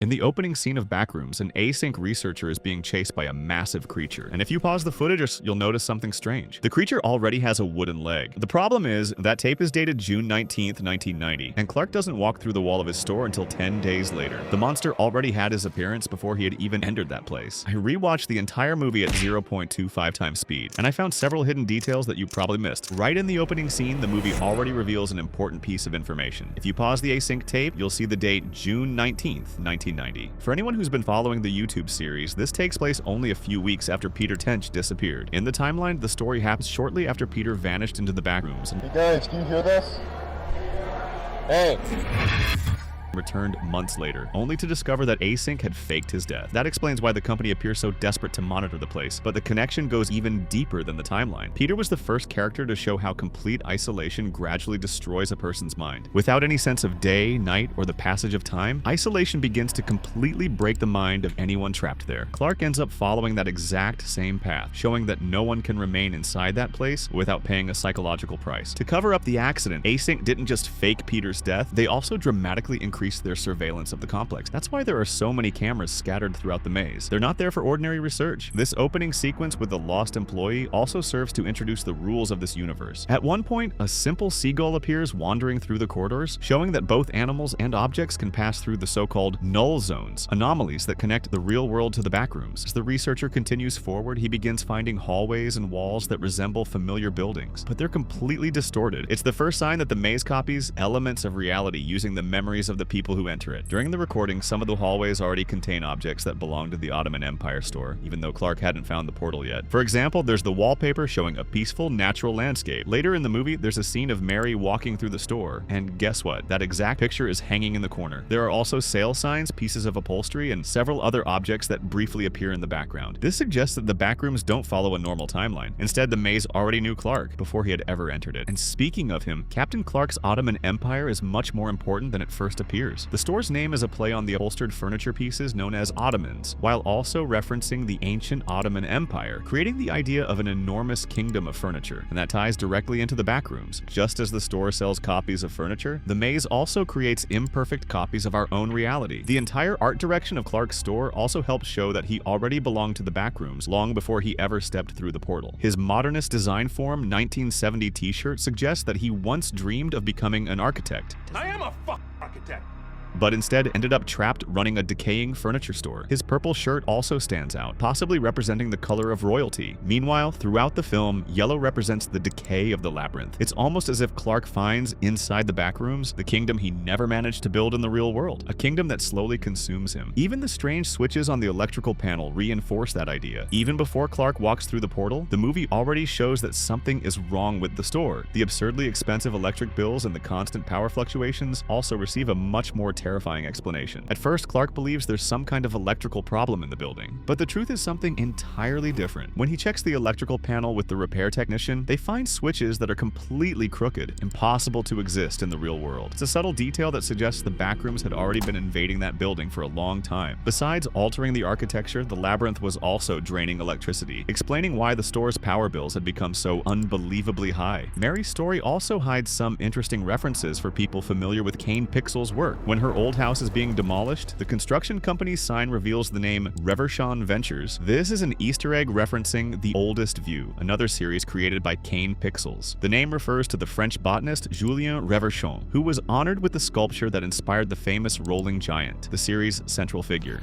In the opening scene of Backrooms, an Async researcher is being chased by a massive creature, and if you pause the footage, you'll notice something strange. The creature already has a wooden leg. The problem is, that tape is dated June 19th, 1990, and Clark doesn't walk through the wall of his store until 10 days later. The monster already had his appearance before he had even entered that place. I rewatched the entire movie at 0.25 times speed, and I found several hidden details that you probably missed. Right in the opening scene, the movie already reveals an important piece of information. If you pause the Async tape, you'll see the date June 19th, 1990. For anyone who's been following the YouTube series, this takes place only a few weeks after Peter Tench disappeared. In the timeline, the story happens shortly after Peter vanished into the Backrooms. Hey guys, can you hear this? Hey! Returned months later, only to discover that Async had faked his death. That explains why the company appears so desperate to monitor the place, but the connection goes even deeper than the timeline. Peter was the first character to show how complete isolation gradually destroys a person's mind. Without any sense of day, night, or the passage of time, isolation begins to completely break the mind of anyone trapped there. Clark ends up following that exact same path, showing that no one can remain inside that place without paying a psychological price. To cover up the accident, Async didn't just fake Peter's death, they also dramatically increased their surveillance of the complex. That's why there are so many cameras scattered throughout the maze. They're not there for ordinary research. This opening sequence with the lost employee also serves to introduce the rules of this universe. At one point, a simple seagull appears wandering through the corridors, showing that both animals and objects can pass through the so-called null zones, anomalies that connect the real world to the Backrooms. As the researcher continues forward, he begins finding hallways and walls that resemble familiar buildings, but they're completely distorted. It's the first sign that the maze copies elements of reality using the memories of the people who enter it. During the recording, some of the hallways already contain objects that belong to the Ottoman Empire store, even though Clark hadn't found the portal yet. For example, there's the wallpaper showing a peaceful, natural landscape. Later in the movie, there's a scene of Mary walking through the store, and guess what? That exact picture is hanging in the corner. There are also sale signs, pieces of upholstery, and several other objects that briefly appear in the background. This suggests that the Backrooms don't follow a normal timeline. Instead, the maze already knew Clark before he had ever entered it. And speaking of him, Captain Clark's Ottoman Empire is much more important than it first appears. The store's name is a play on the upholstered furniture pieces known as Ottomans, while also referencing the ancient Ottoman Empire, creating the idea of an enormous kingdom of furniture, and that ties directly into the Backrooms. Just as the store sells copies of furniture, the maze also creates imperfect copies of our own reality. The entire art direction of Clark's store also helps show that he already belonged to the Backrooms long before he ever stepped through the portal. His modernist design form 1970 t-shirt suggests that he once dreamed of becoming an architect. I am a architect. But instead ended up trapped running a decaying furniture store. His purple shirt also stands out, possibly representing the color of royalty. Meanwhile, throughout the film, yellow represents the decay of the labyrinth. It's almost as if Clark finds, inside the Backrooms, the kingdom he never managed to build in the real world, a kingdom that slowly consumes him. Even the strange switches on the electrical panel reinforce that idea. Even before Clark walks through the portal, the movie already shows that something is wrong with the store. The absurdly expensive electric bills and the constant power fluctuations also receive a much more terrifying explanation. At first, Clark believes there's some kind of electrical problem in the building, but the truth is something entirely different. When he checks the electrical panel with the repair technician, they find switches that are completely crooked, impossible to exist in the real world. It's a subtle detail that suggests the Backrooms had already been invading that building for a long time. Besides altering the architecture, the labyrinth was also draining electricity, explaining why the store's power bills had become so unbelievably high. Mary's story also hides some interesting references for people familiar with Kane Pixel's work. When her old house is being demolished, the construction company's sign reveals the name Reverchon Ventures. This is an Easter egg referencing The Oldest View, another series created by Kane Pixels. The name refers to the French botanist Julien Reverchon, who was honored with the sculpture that inspired the famous Rolling Giant, the series' central figure.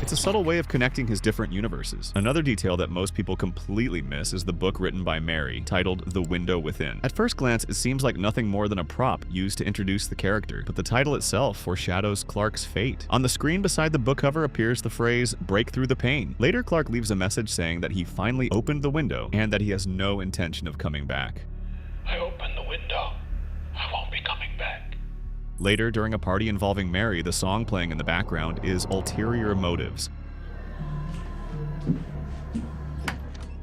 It's a subtle way of connecting his different universes. Another detail that most people completely miss is the book written by Mary, titled The Window Within. At first glance, it seems like nothing more than a prop used to introduce the character, but the title itself foreshadows Clark's fate. On the screen beside the book cover appears the phrase, "break through the pain." Later, Clark leaves a message saying that he finally opened the window and that he has no intention of coming back. I opened the window. I won't be coming back. Later, during a party involving Mary, the song playing in the background is Ulterior Motives,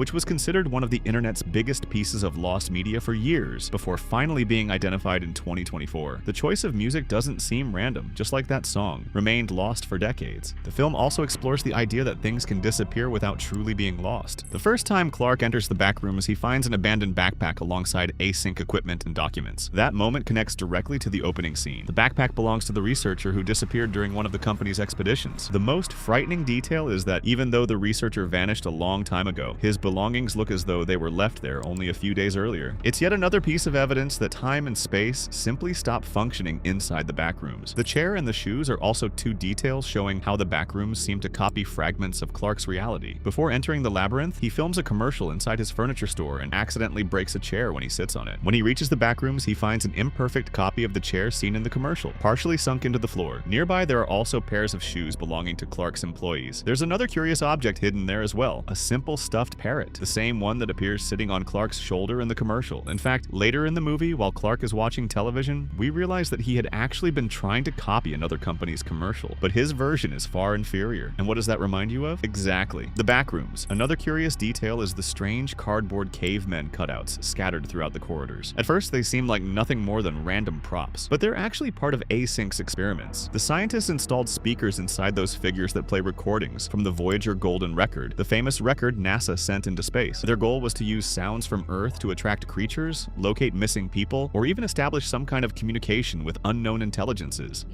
which was considered one of the internet's biggest pieces of lost media for years before finally being identified in 2024. The choice of music doesn't seem random, just like that song remained lost for decades. The film also explores the idea that things can disappear without truly being lost. The first time Clark enters the Backrooms, he finds an abandoned backpack alongside Async equipment and documents. That moment connects directly to the opening scene. The backpack belongs to the researcher who disappeared during one of the company's expeditions. The most frightening detail is that even though the researcher vanished a long time ago, his belongings look as though they were left there only a few days earlier. It's yet another piece of evidence that time and space simply stop functioning inside the Backrooms. The chair and the shoes are also two details showing how the Backrooms seem to copy fragments of Clark's reality. Before entering the labyrinth, he films a commercial inside his furniture store and accidentally breaks a chair when he sits on it. When he reaches the Backrooms, he finds an imperfect copy of the chair seen in the commercial, partially sunk into the floor. Nearby, there are also pairs of shoes belonging to Clark's employees. There's another curious object hidden there as well, a simple stuffed parrot, the same one that appears sitting on Clark's shoulder in the commercial. In fact, later in the movie, while Clark is watching television, we realize that he had actually been trying to copy another company's commercial, but his version is far inferior. And what does that remind you of? Exactly, the Backrooms. Another curious detail is the strange cardboard cavemen cutouts scattered throughout the corridors. At first, they seem like nothing more than random props, but they're actually part of Async's experiments. The scientists installed speakers inside those figures that play recordings from the Voyager Golden Record, the famous record NASA sent into space. Their goal was to use sounds from Earth to attract creatures, locate missing people, or even establish some kind of communication with unknown intelligences.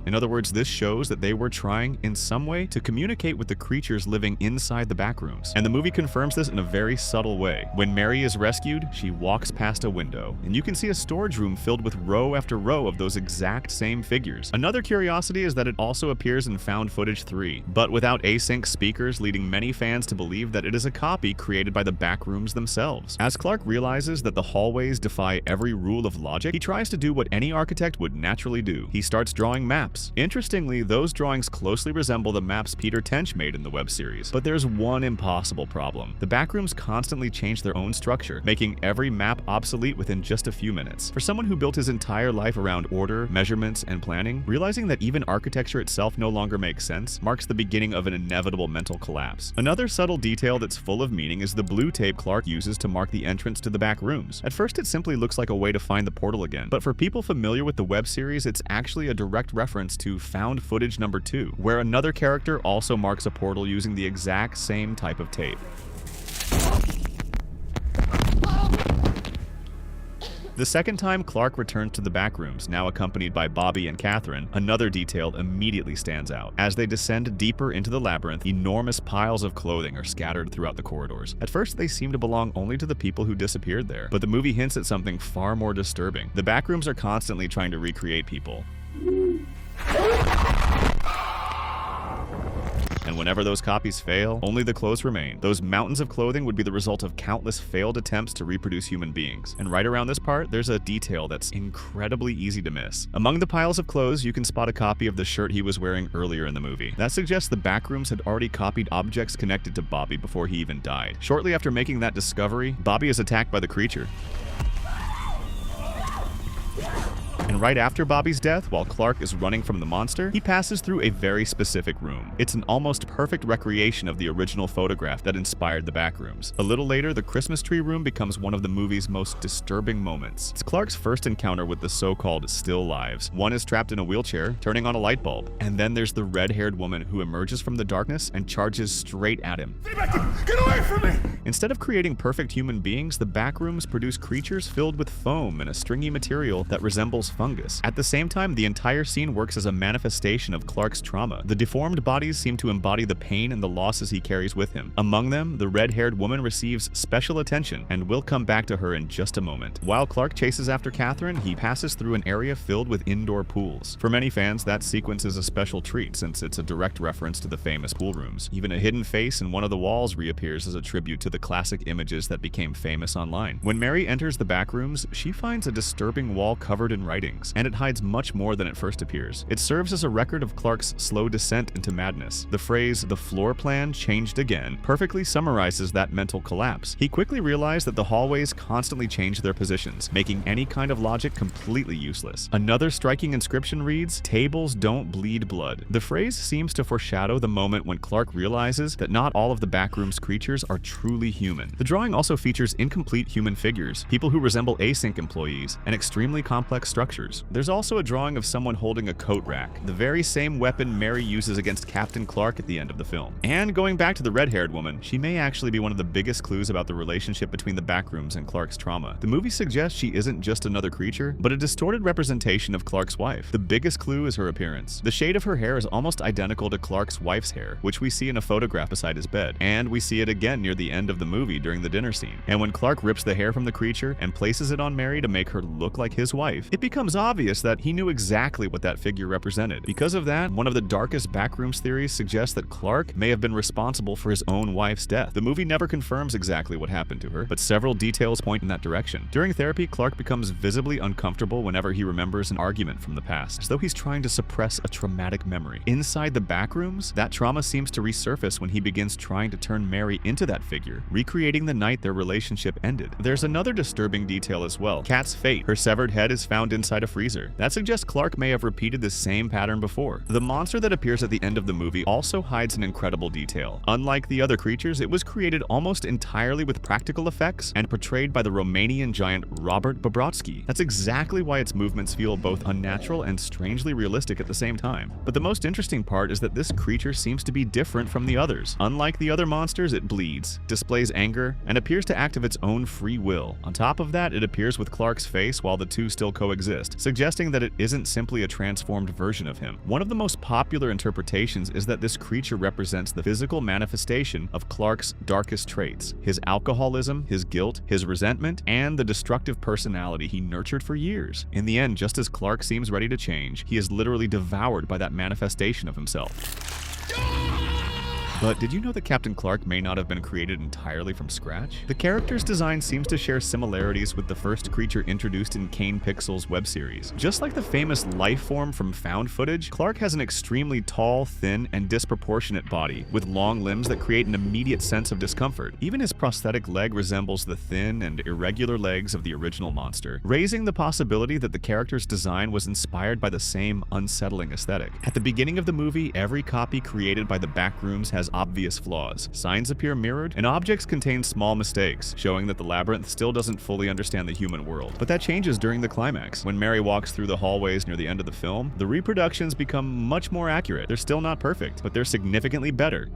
In other words, this shows that they were trying, in some way, to communicate with the creatures living inside the Backrooms. And the movie confirms this in a very subtle way. When Mary is rescued, she walks past a window, and you can see a storage room filled with row after row of those exact same figures. Another curiosity is that it also appears in Found Footage 3, but without Async speakers, leading many fans to believe that it is a copy created by the Backrooms themselves. As Clark realizes that the hallways defy every rule of logic, he tries to do what any architect would naturally do. He starts drawing maps. Interestingly, those drawings closely resemble the maps Peter Tench made in the web series. But there's one impossible problem. The Backrooms constantly change their own structure, making every map obsolete within just a few minutes. For someone who built his entire life around order, measurements, and planning, realizing that even architecture itself no longer makes sense marks the beginning of an inevitable mental collapse. Another subtle detail that's full of meaning is the blue tape Clark uses to mark the entrance to the Backrooms. At first, it simply looks like a way to find the portal again, but for people familiar with the web series, it's actually a direct reference to Found Footage number 2, where another character also marks a portal using the exact same type of tape. The second time Clark returns to the Backrooms, now accompanied by Bobby and Catherine, another detail immediately stands out. As they descend deeper into the labyrinth, enormous piles of clothing are scattered throughout the corridors. At first, they seem to belong only to the people who disappeared there, but the movie hints at something far more disturbing. The Backrooms are constantly trying to recreate people. And whenever those copies fail, only the clothes remain. Those mountains of clothing would be the result of countless failed attempts to reproduce human beings. And right around this part, there's a detail that's incredibly easy to miss. Among the piles of clothes, you can spot a copy of the shirt he was wearing earlier in the movie. That suggests the Backrooms had already copied objects connected to Bobby before he even died. Shortly after making that discovery, Bobby is attacked by the creature. And right after Bobby's death, while Clark is running from the monster, he passes through a very specific room. It's an almost perfect recreation of the original photograph that inspired the Backrooms. A little later, the Christmas tree room becomes one of the movie's most disturbing moments. It's Clark's first encounter with the so-called still lives. One is trapped in a wheelchair, turning on a light bulb. And then there's the red-haired woman who emerges from the darkness and charges straight at him. Get away from me! Instead of creating perfect human beings, the Backrooms produce creatures filled with foam and a stringy material that resembles fungus. At the same time, the entire scene works as a manifestation of Clark's trauma. The deformed bodies seem to embody the pain and the losses he carries with him. Among them, the red-haired woman receives special attention, and we'll come back to her in just a moment. While Clark chases after Catherine, he passes through an area filled with indoor pools. For many fans, that sequence is a special treat since it's a direct reference to the famous pool rooms. Even a hidden face in one of the walls reappears as a tribute to the classic images that became famous online. When Mary enters the Backrooms, she finds a disturbing wall covered in writing. things, and it hides much more than it first appears. It serves as a record of Clark's slow descent into madness. The phrase, "the floor plan changed again," perfectly summarizes that mental collapse. He quickly realized that the hallways constantly changed their positions, making any kind of logic completely useless. Another striking inscription reads, "Tables don't bleed blood." The phrase seems to foreshadow the moment when Clark realizes that not all of the Backrooms creatures are truly human. The drawing also features incomplete human figures, people who resemble Async employees, and extremely complex structures. There's also a drawing of someone holding a coat rack, the very same weapon Mary uses against Captain Clark at the end of the film. And going back to the red-haired woman, she may actually be one of the biggest clues about the relationship between the Backrooms and Clark's trauma. The movie suggests she isn't just another creature, but a distorted representation of Clark's wife. The biggest clue is her appearance. The shade of her hair is almost identical to Clark's wife's hair, which we see in a photograph beside his bed, and we see it again near the end of the movie during the dinner scene. And when Clark rips the hair from the creature and places it on Mary to make her look like his wife, it becomes obvious that he knew exactly what that figure represented. Because of that, one of the darkest Backrooms theories suggests that Clark may have been responsible for his own wife's death. The movie never confirms exactly what happened to her, but several details point in that direction. During therapy, Clark becomes visibly uncomfortable whenever he remembers an argument from the past, as though he's trying to suppress a traumatic memory. Inside the Backrooms, that trauma seems to resurface when he begins trying to turn Mary into that figure, recreating the night their relationship ended. There's another disturbing detail as well. Kat's fate. Her severed head is found inside a freezer. That suggests Clark may have repeated the same pattern before. The monster that appears at the end of the movie also hides an incredible detail. Unlike the other creatures, it was created almost entirely with practical effects and portrayed by the Romanian giant Robert Bobrovsky. That's exactly why its movements feel both unnatural and strangely realistic at the same time. But the most interesting part is that this creature seems to be different from the others. Unlike the other monsters, it bleeds, displays anger, and appears to act of its own free will. On top of that, it appears with Clark's face while the two still coexist, suggesting that it isn't simply a transformed version of him. One of the most popular interpretations is that this creature represents the physical manifestation of Clark's darkest traits: his alcoholism, his guilt, his resentment, and the destructive personality he nurtured for years. In the end, just as Clark seems ready to change, he is literally devoured by that manifestation of himself. But did you know that Captain Clark may not have been created entirely from scratch? The character's design seems to share similarities with the first creature introduced in Kane Pixel's web series. Just like the famous life form from found footage, Clark has an extremely tall, thin, and disproportionate body, with long limbs that create an immediate sense of discomfort. Even his prosthetic leg resembles the thin and irregular legs of the original monster, raising the possibility that the character's design was inspired by the same unsettling aesthetic. At the beginning of the movie, every copy created by the Backrooms has obvious flaws. Signs appear mirrored, and objects contain small mistakes, showing that the labyrinth still doesn't fully understand the human world. But that changes during the climax. When Mary walks through the hallways near the end of the film, the reproductions become much more accurate. They're still not perfect, but they're significantly better.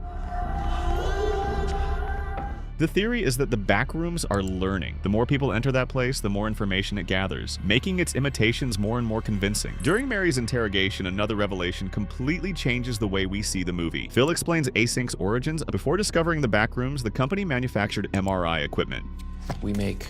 The theory is that the Backrooms are learning. The more people enter that place, the more information it gathers, making its imitations more and more convincing. During Mary's interrogation, another revelation completely changes the way we see the movie. Phil explains Async's origins. Before discovering the Backrooms, the company manufactured MRI equipment. We make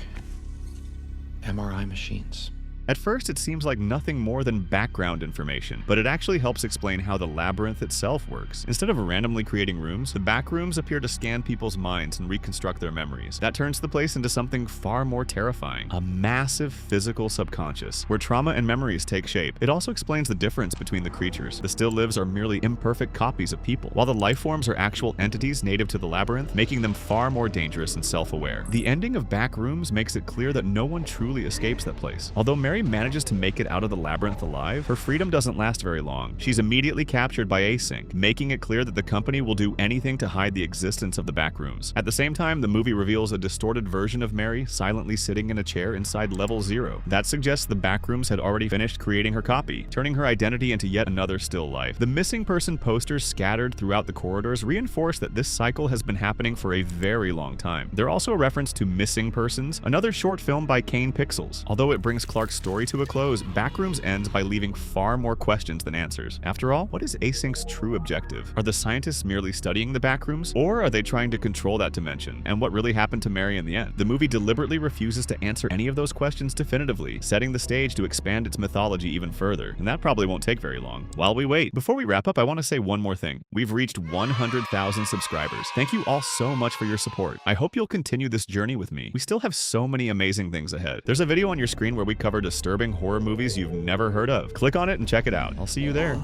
MRI machines. At first, it seems like nothing more than background information, but it actually helps explain how the labyrinth itself works. Instead of randomly creating rooms, the Backrooms appear to scan people's minds and reconstruct their memories. That turns the place into something far more terrifying, a massive physical subconscious, where trauma and memories take shape. It also explains the difference between the creatures. The still-lives are merely imperfect copies of people, while the lifeforms are actual entities native to the labyrinth, making them far more dangerous and self-aware. The ending of Backrooms makes it clear that no one truly escapes that place. Although Mary manages to make it out of the labyrinth alive, her freedom doesn't last very long. She's immediately captured by Async, making it clear that the company will do anything to hide the existence of the Backrooms. At the same time, the movie reveals a distorted version of Mary silently sitting in a chair inside level 0. That suggests the Backrooms had already finished creating her copy, turning her identity into yet another still life. The missing person posters scattered throughout the corridors reinforce that this cycle has been happening for a very long time. They're also a reference to Missing Persons, another short film by Kane Pixels. Although it brings Clark's story to a close, Backrooms ends by leaving far more questions than answers. After all, what is Async's true objective? Are the scientists merely studying the Backrooms, or are they trying to control that dimension? And what really happened to Mary in the end? The movie deliberately refuses to answer any of those questions definitively, setting the stage to expand its mythology even further, and that probably won't take very long. While we wait, before we wrap up, I want to say one more thing. We've reached 100,000 subscribers. Thank you all so much for your support. I hope you'll continue this journey with me. We still have so many amazing things ahead. There's a video on your screen where we covered a disturbing horror movies you've never heard of. Click on it and check it out. I'll see you there.